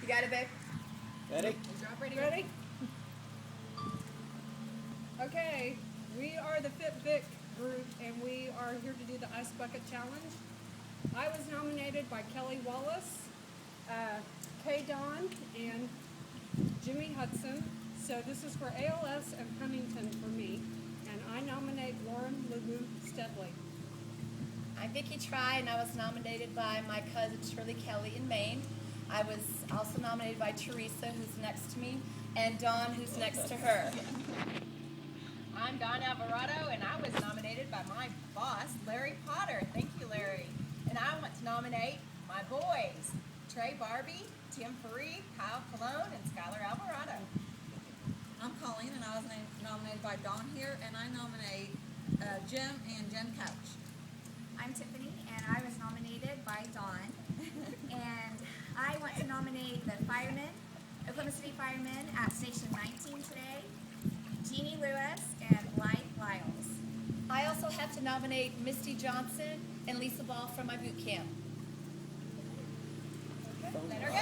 got it, babe? Ready? Drop ready? Okay, we are the Fit Vic group, and we are here to do the Ice Bucket Challenge. I was nominated by Kelly Wallace, Kay Dawn, and Jimmy Hudson. So this is for ALS and Huntington for me, and I nominate Lauren LeGou Steadley. I'm Vicki Try, and I was nominated by my cousin Shirley Kelly in Maine. I was also nominated by Teresa, who's next to me, and Dawn, who's next to her. I'm Dawn Alvarado, and I was nominated by my boss, Larry Potter. Thank you, Larry. And I want to nominate my boys, Trey Barbie, Tim Faree, Kyle Colon, and Skylar Alvarado. I'm Colleen, and I was nominated by Dawn here, and I nominate Jim and Jen Couch. I'm Tiffany, and I was nominated by Dawn. And I want to nominate the firemen, Oklahoma City firemen at Station 19 today, Jeannie Lewis and Blythe Lyles. I also have to nominate Misty Johnson and Lisa Ball from my boot camp. Let her